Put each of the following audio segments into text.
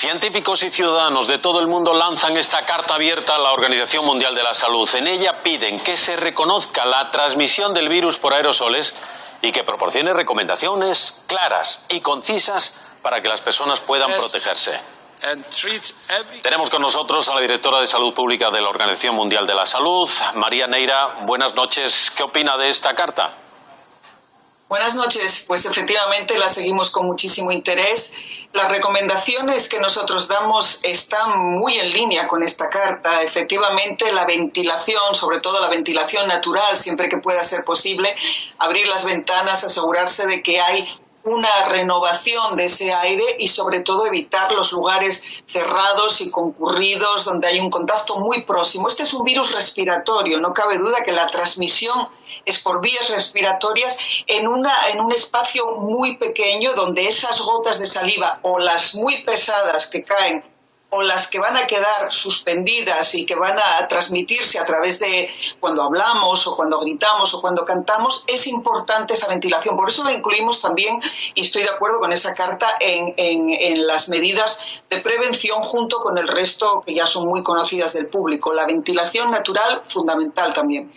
Científicos y ciudadanos de todo el mundo lanzan esta carta abierta a la Organización Mundial de la Salud. En ella piden que se reconozca la transmisión del virus por aerosoles y que proporcione recomendaciones claras y concisas para que las personas puedan protegerse. Tenemos con nosotros a la directora de Salud Pública de la Organización Mundial de la Salud, María Neira. Buenas noches. ¿Qué opina de esta carta? Buenas noches. Pues efectivamente la seguimos con muchísimo interés. Las recomendaciones que nosotros damos están muy en línea con esta carta. Efectivamente, la ventilación, sobre todo la ventilación natural, siempre que pueda ser posible, abrir las ventanas, asegurarse de que hay una renovación de ese aire y sobre todo evitar los lugares cerrados y concurridos donde hay un contacto muy próximo. Este es un virus respiratorio, no cabe duda que la transmisión es por vías respiratorias en un espacio muy pequeño donde esas gotas de saliva o las muy pesadas que caen o las que van a quedar suspendidas y que van a transmitirse a través de cuando hablamos o cuando gritamos o cuando cantamos, es importante esa ventilación. Por eso la incluimos también, y estoy de acuerdo con esa carta, en las medidas de prevención junto con el resto que ya son muy conocidas del público. La ventilación natural, fundamental también.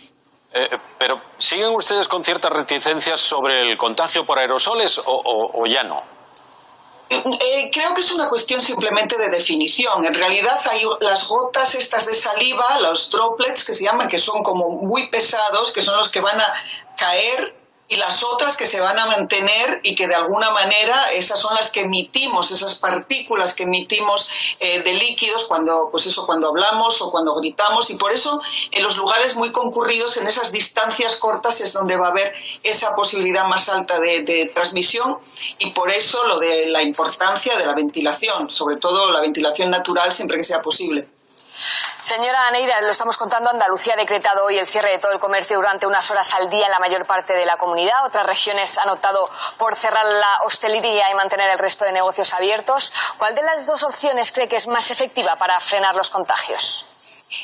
Pero ¿siguen ustedes con ciertas reticencias sobre el contagio por aerosoles o ya no? Creo que es una cuestión simplemente de definición. En realidad hay las gotas estas de saliva, los droplets que se llaman, que son como muy pesados, que son los que van a caer, y las otras que se van a mantener y que de alguna manera esas son las que emitimos, esas partículas que emitimos de líquidos cuando hablamos o cuando gritamos, y por eso en los lugares muy concurridos, en esas distancias cortas, es donde va a haber esa posibilidad más alta de transmisión, y por eso lo de la importancia de la ventilación, sobre todo la ventilación natural siempre que sea posible. Señora Neira, lo estamos contando, Andalucía ha decretado hoy el cierre de todo el comercio durante unas horas al día en la mayor parte de la comunidad. Otras regiones han optado por cerrar la hostelería y mantener el resto de negocios abiertos. ¿Cuál de las dos opciones cree que es más efectiva para frenar los contagios?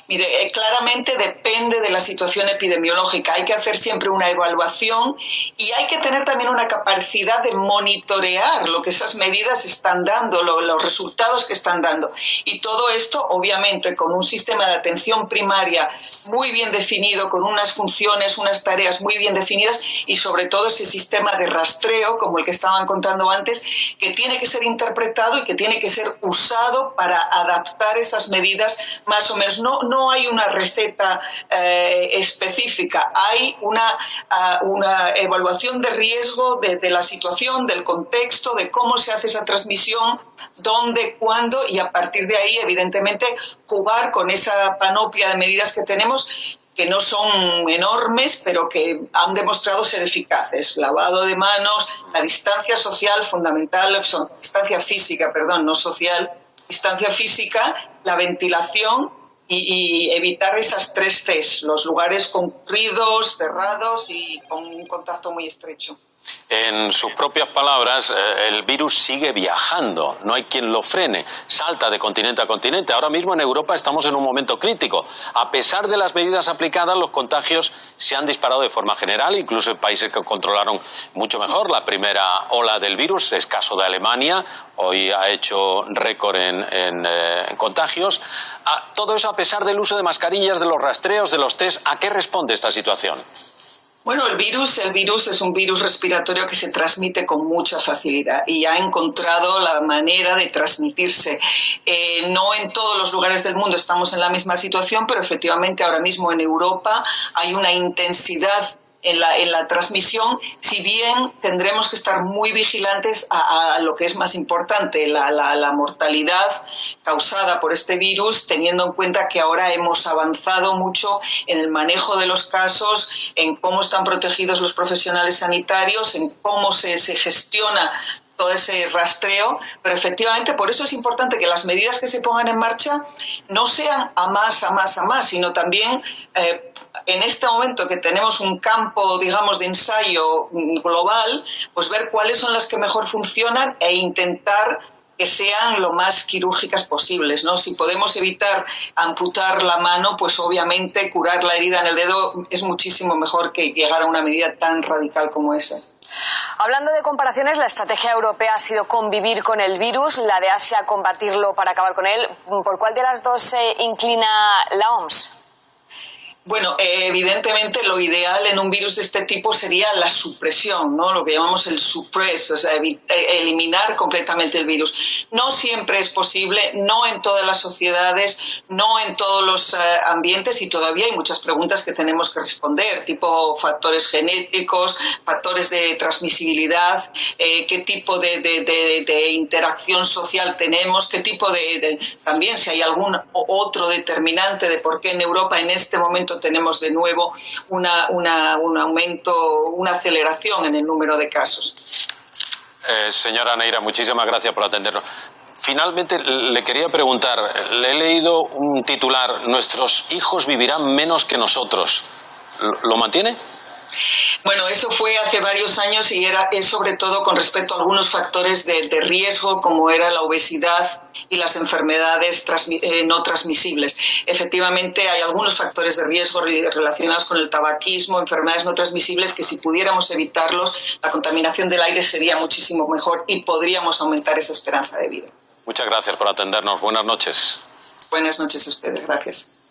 Mire, claramente depende de la situación epidemiológica. Hay que hacer siempre una evaluación y hay que tener también una capacidad de monitorear lo que esas medidas están dando, los resultados que están dando. Y todo esto, obviamente, con un sistema de atención primaria muy bien definido, con unas funciones, unas tareas muy bien definidas y sobre todo ese sistema de rastreo, como el que estaban contando antes, que tiene que ser interpretado y que tiene que ser usado para adaptar esas medidas más o menos. No hay una receta específica, hay una evaluación de riesgo de la situación, del contexto, de cómo se hace esa transmisión, dónde, cuándo, y a partir de ahí, evidentemente, jugar con esa panoplia de medidas que tenemos, que no son enormes, pero que han demostrado ser eficaces. Lavado de manos, la distancia social fundamental, distancia física, perdón, no social, distancia física, la ventilación, y evitar esas 3 Cs, los lugares concurridos, cerrados y con un contacto muy estrecho. En sus propias palabras, el virus sigue viajando, no hay quien lo frene, salta de continente a continente. Ahora mismo en Europa estamos en un momento crítico. A pesar de las medidas aplicadas, los contagios se han disparado de forma general, incluso en países que controlaron mucho mejor la primera ola del virus. Es caso de Alemania, hoy ha hecho récord en contagios. Todo eso a pesar del uso de mascarillas, de los rastreos, de los test. ¿A qué responde esta situación? Bueno, el virus es un virus respiratorio que se transmite con mucha facilidad y ha encontrado la manera de transmitirse. No en todos los lugares del mundo estamos en la misma situación, pero efectivamente ahora mismo en Europa hay una intensidad en la transmisión, si bien tendremos que estar muy vigilantes a lo que es más importante, la mortalidad causada por este virus, teniendo en cuenta que ahora hemos avanzado mucho en el manejo de los casos, en cómo están protegidos los profesionales sanitarios, en cómo se gestiona todo ese rastreo, pero efectivamente por eso es importante que las medidas que se pongan en marcha no sean a más, sino también en este momento que tenemos un campo, digamos, de ensayo global, pues ver cuáles son las que mejor funcionan e intentar que sean lo más quirúrgicas posibles, ¿no? Si podemos evitar amputar la mano, pues obviamente curar la herida en el dedo es muchísimo mejor que llegar a una medida tan radical como esa. Hablando de comparaciones, la estrategia europea ha sido convivir con el virus, la de Asia combatirlo para acabar con él. ¿Por cuál de las dos se inclina la OMS? Bueno, evidentemente lo ideal en un virus de este tipo sería la supresión, ¿no? Lo que llamamos el suppress, o sea, eliminar completamente el virus. No siempre es posible, no en todas las sociedades, no en todos los ambientes, y todavía hay muchas preguntas que tenemos que responder, tipo factores genéticos, factores de transmisibilidad, qué tipo de interacción social tenemos, qué tipo también si hay algún otro determinante de por qué en Europa en este momento tenemos de nuevo un aumento, una aceleración en el número de casos. Señora Neira, muchísimas gracias por atendernos. Finalmente, le quería preguntar, le he leído un titular, nuestros hijos vivirán menos que nosotros. ¿Lo mantiene? Bueno, eso fue hace varios años y es sobre todo con respecto a algunos factores de riesgo, como era la obesidad y las enfermedades no transmisibles. Efectivamente, hay algunos factores de riesgo relacionados con el tabaquismo, enfermedades no transmisibles, que si pudiéramos evitarlos, la contaminación del aire sería muchísimo mejor y podríamos aumentar esa esperanza de vida. Muchas gracias por atendernos. Buenas noches. Buenas noches a ustedes. Gracias.